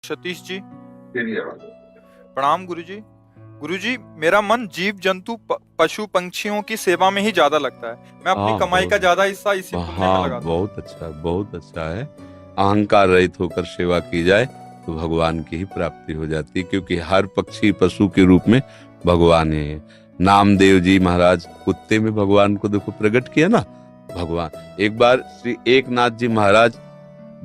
सतीश जी। तेरी आवाज। प्रणाम गुरुजी। गुरुजी, मेरा मन जीव जंतु पशु पंछियों की सेवा में ही ज्यादा लगता है। मैं अपनी कमाई का ज्यादा हिस्सा इसी पुण्य में लगाता हूँ। बहुत अच्छा है। अहंकार रहित होकर सेवा की जाए तो भगवान की ही प्राप्ति हो जाती है, क्योंकि हर पक्षी पशु के रूप में भगवान है। नामदेव जी महाराज कुत्ते में भगवान को देखो प्रकट किया ना भगवान। एक बार श्री एकनाथ जी महाराज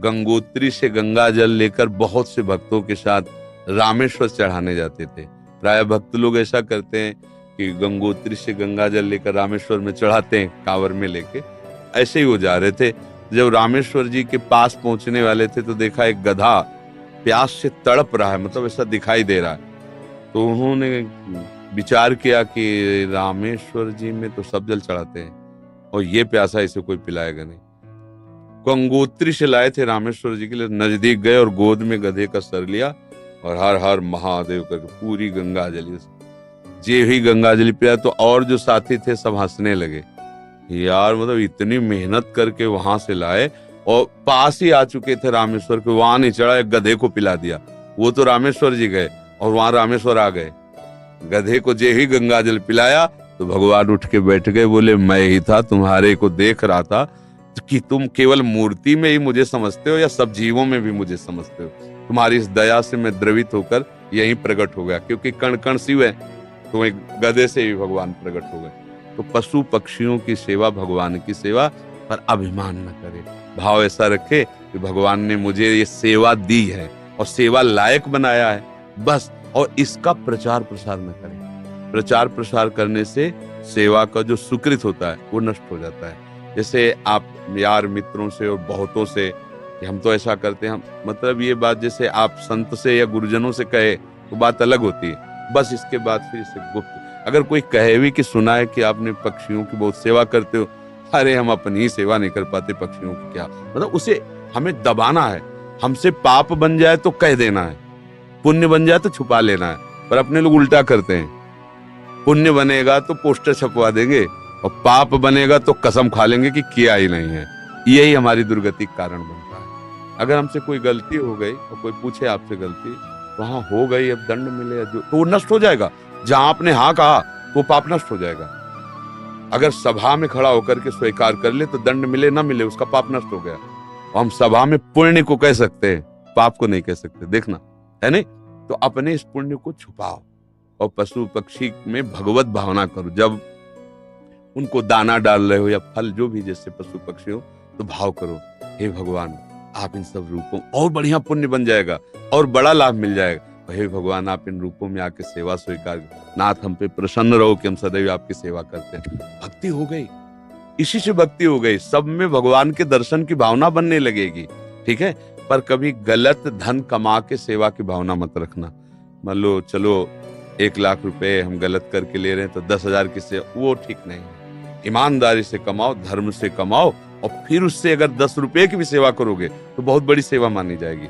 गंगोत्री से गंगा जल लेकर बहुत से भक्तों के साथ रामेश्वर चढ़ाने जाते थे। प्राय भक्त लोग ऐसा करते हैं कि गंगोत्री से गंगा जल लेकर रामेश्वर में चढ़ाते हैं कांवर में लेके। ऐसे ही वो जा रहे थे। जब रामेश्वर जी के पास पहुंचने वाले थे तो देखा एक गधा प्यास से तड़प रहा है, मतलब ऐसा दिखाई दे रहा है। तो उन्होंने विचार किया कि रामेश्वर जी में तो सब जल चढ़ाते हैं और ये प्यासा इसे कोई पिलाएगा नहीं। गंगोत्री से लाए थे रामेश्वर जी के लिए, नजदीक गए और गोद में गधे का सर लिया और हर हर महादेव करके पूरी गंगा जली। जे ही गंगा जली पिया तो और जो साथी थे सब हंसने लगे, यार मतलब इतनी मेहनत करके वहां से लाए और पास ही आ चुके थे रामेश्वर के, वहां नहीं चढ़ा, एक गधे को पिला दिया। वो तो रामेश्वर जी गए और वहां रामेश्वर आ गए। गधे को जे ही गंगा जल पिलाया तो भगवान उठ के बैठ गए, बोले मैं ही था, तुम्हारे को देख रहा था कि तुम केवल मूर्ति में ही मुझे समझते हो या सब जीवों में भी मुझे समझते हो। तुम्हारी इस दया से मैं द्रवित होकर यहीं प्रकट हो गया, क्योंकि कण कण शिव है, तो एक गधे से ही भगवान प्रकट हो गए। तो पशु पक्षियों की सेवा भगवान की सेवा, पर अभिमान न करे, भाव ऐसा रखे कि भगवान ने मुझे ये सेवा दी है और सेवा लायक बनाया है बस, और इसका प्रचार प्रसार न करे। प्रचार प्रसार करने से सेवा का जो सुकृत होता है वो नष्ट हो जाता है। जैसे आप यार मित्रों से और बहुतों से कि हम तो ऐसा करते हैं, हम मतलब ये बात जैसे आप संत से या गुरुजनों से कहे तो बात अलग होती है, बस इसके बाद फिर इसे गुप्त। अगर कोई कहे भी कि सुना है कि आपने पक्षियों की बहुत सेवा करते हो, अरे हम अपनी ही सेवा नहीं कर पाते, पक्षियों की क्या, मतलब उसे हमें दबाना है। हमसे पाप बन जाए तो कह देना है, पुण्य बन जाए तो छुपा लेना है, पर अपने लोग उल्टा करते हैं। पुण्य बनेगा तो पोस्टर छपवा देंगे और पाप बनेगा तो कसम खा लेंगे कि किया ही नहीं है। यही हमारी दुर्गति का कारण बनता है। अगर हमसे कोई गलती हो गई और कोई पूछे आपसे गलती, वहां हो गई, अब दंड मिले जो तो वो नष्ट हो जाएगा। जहां आपने हाँ कहा तो पाप नष्ट हो जाएगा। अगर सभा में खड़ा होकर के स्वीकार कर ले तो दंड मिले ना मिले उसका पाप नष्ट हो गया। और हम सभा में पुण्य को कह सकते हैं, पाप को नहीं कह सकते, देखना है नहीं। तो अपने इस पुण्य को छुपाओ और पशु पक्षी में भगवत भावना करो। जब उनको दाना डाल रहे हो या फल जो भी जैसे पशु पक्षी हो, तो भाव करो, हे भगवान आप इन सब रूपों, और बढ़िया पुण्य बन जाएगा और बड़ा लाभ मिल जाएगा। हे भगवान आप इन रूपों में आके सेवा स्वीकार, नाथ हम पे प्रसन्न रहो कि हम सदैव आपकी सेवा करते हैं। भक्ति हो गई, इसी से भक्ति हो गई। सब में भगवान के दर्शन की भावना बनने लगेगी, ठीक है। पर कभी गलत धन कमा के सेवा की भावना मत रखना। मान लो चलो 1 लाख रुपए हम गलत करके ले रहे हैं तो 10,000 की सेवा, वो ठीक नहीं है। ईमानदारी से कमाओ, धर्म से कमाओ, और फिर उससे अगर 10 रुपए की भी सेवा करोगे तो बहुत बड़ी सेवा मानी जाएगी।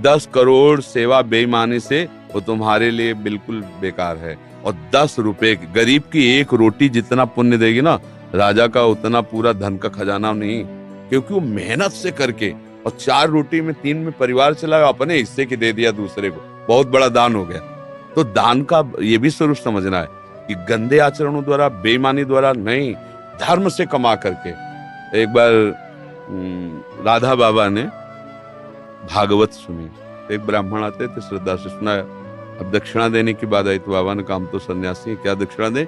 10 करोड़ सेवा बेईमानी से वो तुम्हारे लिए बिल्कुल बेकार है। और 10 रुपए गरीब की 1 रोटी जितना पुण्य देगी ना, राजा का उतना पूरा धन का खजाना नहीं, क्योंकि वो मेहनत से करके, और 4 रोटी में 3 में परिवार चलाया, अपने हिस्से की दे दिया दूसरे को, बहुत बड़ा दान हो गया। तो दान का ये भी स्वरूप समझना है कि गंदे आचरणों द्वारा, बेईमानी द्वारा नहीं, धर्म से कमा करके। एक बार राधा बाबा ने भागवत सुनी, एक ब्राह्मण आते थे, श्रद्धा से सुनाया। अब दक्षिणा देने की बात आई तो बाबा ने कहा हम तो सन्यासी हैं, क्या दक्षिणा दें।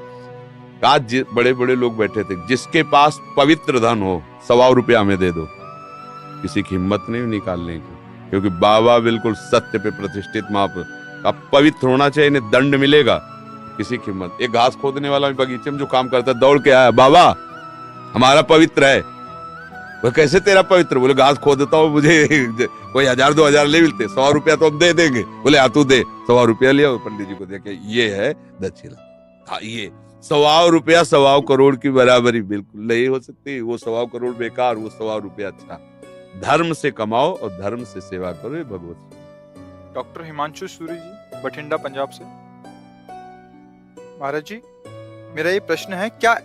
आज बड़े बड़े लोग बैठे थे, जिसके पास पवित्र धन हो 125 रुपया हमें दे दो। किसी की हिम्मत नहीं निकालने की, क्योंकि बाबा बिल्कुल सत्य पे प्रतिष्ठित महापुरुष। अब पवित्र होना चाहिए, इन्हें दंड मिलेगा, किसी की हिम्मत। एक घास खोदने वाला बगीचे में जो काम करता है दौड़ के आया, बाबा हमारा पवित्र है। वह कैसे तेरा पवित्र? बोले घास खोदता हूँ, मुझे कोई 1000-2000 ले मिलते, 100 रुपया तो हम दे देंगे। बोले हाँ तू दे। 100 रुपया लिया, पंडित जी को देखे, ये है दक्षिणा। हाँ ये 100 रुपया 100 करोड़ की बराबरी बिल्कुल नहीं हो सकती। वो 100 करोड़ बेकार, वो 100 रुपया अच्छा। धर्म से कमाओ और धर्म से सेवा करो, ये भगवत। डॉक्टर हिमांशु सूरी जी, बठिंडा पंजाब से। महाराज जी, मेरा ये प्रश्न है, क्या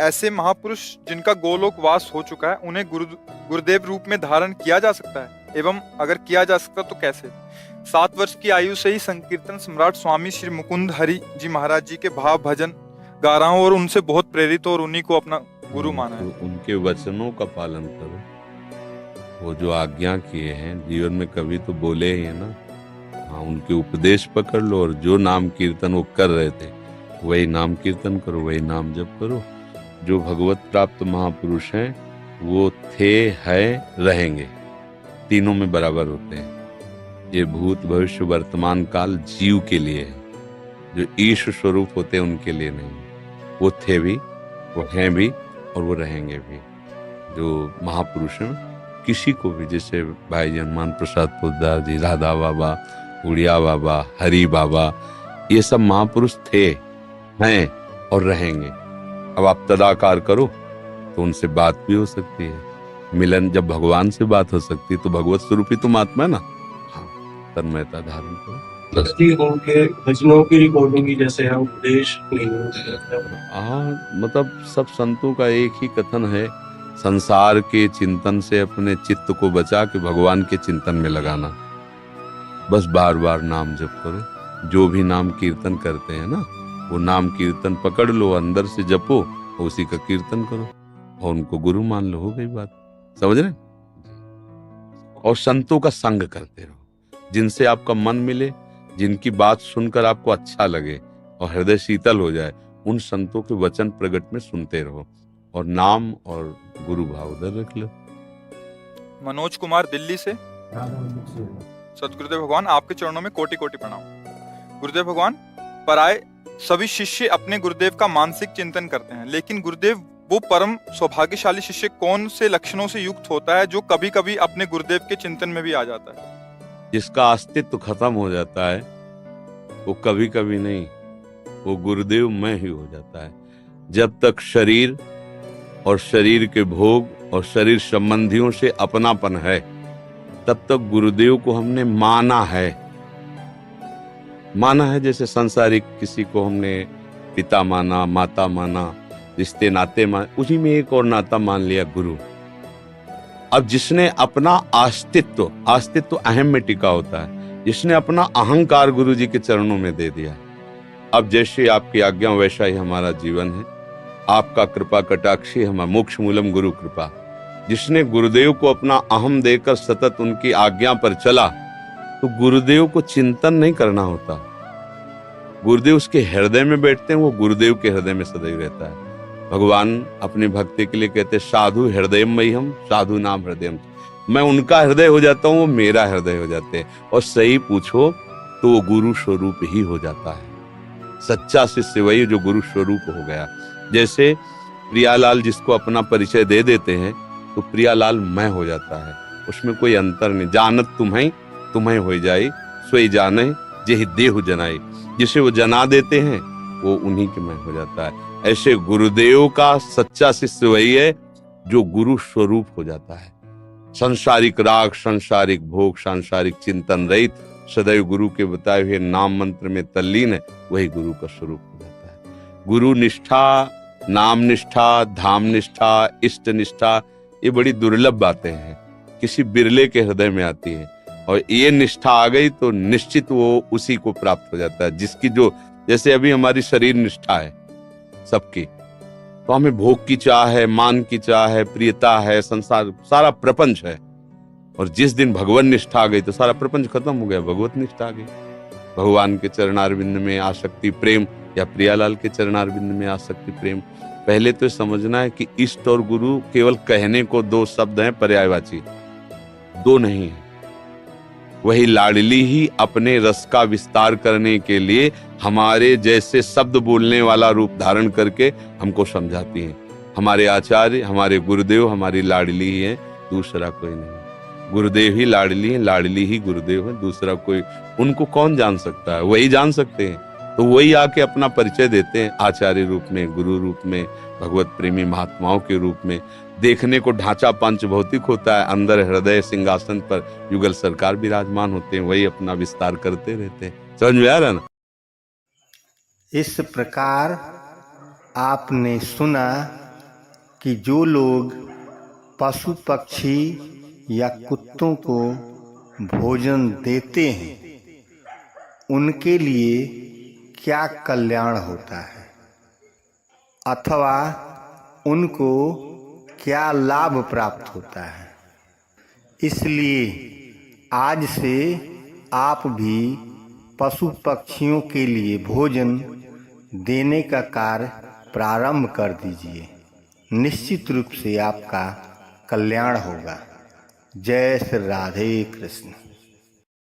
ऐसे महापुरुष जिनका गोलोक वास हो चुका है, उन्हें गुरुदेव रूप में धारण किया जा सकता है? एवं अगर किया जा सकता तो कैसे? 7 वर्ष की आयु से ही संकीर्तन सम्राट स्वामी श्री मुकुंद हरि जी महाराज जी के भाव भजन गा रहा हूँ और उनसे बहुत प्रेरित और उन्हीं को अपना गुरु माना है। उनके वचनों का पालन करो, वो जो आज्ञा किए हैं जीवन में कभी तो बोले ही है ना। हाँ, उनके उपदेश पकड़ लो और जो नाम कीर्तन वो कर रहे थे वही नाम कीर्तन करो, वही नाम जप करो। जो भगवत प्राप्त महापुरुष हैं वो थे, है, रहेंगे, तीनों में बराबर होते हैं। ये भूत भविष्य वर्तमान काल जीव के लिए है, जो ईश स्वरूप होते हैं उनके लिए नहीं। वो थे भी, वो हैं भी और वो रहेंगे भी। जो महापुरुष हैं किसी को भी, जैसे भाई जी हनुमान प्रसाद पोद्दार जी, राधा बाबा, उड़िया बाबा, हरि बाबा, ये सब महापुरुष थे, हैं और रहेंगे। अब आप तदाकार करो तो उनसे बात भी हो सकती है। मिलन, जब भगवान से बात हो सकती है तो भगवत स्वरूप ही तुम आत्मा है ना। हाँ, तन्मयता धारण करो। उनके भजनों की रिकॉर्डिंग की जैसे है, उपदेश नहीं होते। हाँ, मतलब सब संतों का एक ही कथन है, संसार के चिंतन से अपने चित्त को बचा के भगवान के चिंतन में लगाना। बस बार बार नाम जप करो। जो भी नाम कीर्तन करते हैं ना, वो नाम कीर्तन पकड़ लो, अंदर से जपो, उसी का कीर्तन करो और उनको गुरु मान लो, हो गई बात। समझ रहे? और संतों का संग करते रहो, जिनसे आपका मन मिले, जिनकी बात सुनकर आपको अच्छा लगे और हृदय शीतल हो जाए, उन संतों के वचन प्रगट में सुनते रहो और नाम और गुरु भाव उधर रख लो। मनोज कुमार दिल्ली से। सतगुरुदेव भगवान, आपके चरणों में कोटि कोटि प्रणाम। गुरुदेव भगवान, पराये सभी शिष्य अपने गुरुदेव का मानसिक चिंतन करते हैं, लेकिन गुरुदेव वो परम सौभाग्यशाली शिष्य कौन से लक्षणों से युक्त होता है जो कभी कभी अपने गुरुदेव के चिंतन में भी आ जाता है? जिसका अस्तित्व खत्म हो जाता है वो कभी कभी नहीं, वो गुरुदेव में ही हो जाता है। जब तक शरीर और शरीर के भोग और शरीर संबंधियों से अपनापन है, तब तक गुरुदेव को हमने माना है। जैसे संसारिक किसी को हमने पिता माना, माता माना, रिश्ते नाते मान, उसी में एक और नाता मान लिया, गुरु। अब जिसने अपना अस्तित्व अहम में टिका होता है, जिसने अपना अहंकार गुरु जी के चरणों में दे दिया, अब जैसे आपकी आज्ञा वैसा ही हमारा जीवन है। आपका कृपा कटाक्षी हमारा मोक्ष मूलम गुरु कृपा। जिसने गुरुदेव को अपना अहम देकर सतत उनकी आज्ञा पर चला, तो गुरुदेव को चिंतन नहीं करना होता। गुरुदेव उसके हृदय में बैठते हैं, वो गुरुदेव के हृदय में सदैव रहता है। भगवान अपने भक्ति के लिए कहते, साधु हृदयम मह्यम, साधु नाम हृदयम। मैं उनका हृदय हो जाता हूँ, वो मेरा हृदय हो जाते हैं। और सही पूछो तो वो गुरु स्वरूप ही हो जाता है। सच्चा शिष्य वही जो गुरु स्वरूप हो गया। जैसे प्रियालाल जिसको अपना परिचय दे देते हैं तो प्रियालाल मैं हो जाता है, उसमें कोई अंतर नहीं। जानत तुम्हें हो जाए, सोई जाने जेहि देहु जनाई। जिसे वो जना देते हैं वो उन्हीं के मैं हो जाता है। ऐसे गुरुदेव का सच्चा शिष्य वही है जो गुरु स्वरूप हो जाता है। सांसारिक राग, सांसारिक भोग, सांसारिक चिंतन रहित, सदैव गुरु के बताए हुए नाम मंत्र में तल्लीन है, वही गुरु का स्वरूप हो जाता है। गुरु निष्ठा, नाम निष्ठा, धाम निष्ठा, इष्ट निष्ठा, ये बड़ी दुर्लभ बातें हैं, किसी बिरले के हृदय में आती है। और ये निष्ठा आ गई तो निश्चित वो उसी को प्राप्त हो जाता है जिसकी जो, जैसे अभी हमारी शरीर निष्ठा है सबकी, तो हमें भोग की चाह है, मान की चाह है, प्रियता है, संसार सारा प्रपंच है। और जिस दिन भगवान निष्ठा आ गई तो सारा प्रपंच खत्म हो गया, भगवत निष्ठा आ गई। भगवान के चरणारविंद में आसक्ति प्रेम, या प्रियालाल के चरणारविंद में आसक्ति प्रेम। पहले तो समझना है कि इष्ट और गुरु केवल कहने को दो शब्द हैं, पर्यायवाची, दो नहीं है। वही लाडली ही अपने रस का विस्तार करने के लिए हमारे जैसे शब्द बोलने वाला रूप धारण करके हमको समझाती हैं। हमारे आचार्य, हमारे गुरुदेव हमारी लाडली ही है, दूसरा कोई नहीं। गुरुदेव ही लाडली है, लाडली ही गुरुदेव है, दूसरा कोई उनको कौन जान सकता है, वही जान सकते हैं। तो वही आके अपना परिचय देते हैं आचार्य रूप में, गुरु रूप में, भगवत प्रेमी महात्माओं के रूप में। देखने को ढांचा पंच भौतिक होता है, अंदर हृदय सिंहासन पर युगल सरकार विराजमान होते हैं, वही अपना विस्तार करते रहते हैं। समझ में आ रहा ना? इस प्रकार आपने सुना कि जो लोग पशु पक्षी या कुत्तों को भोजन देते हैं उनके लिए क्या कल्याण होता है अथवा उनको क्या लाभ प्राप्त होता है। इसलिए आज से आप भी पशु पक्षियों के लिए भोजन देने का कार्य प्रारंभ कर दीजिए। निश्चित रूप से आपका कल्याण होगा। जय श्री राधे कृष्ण।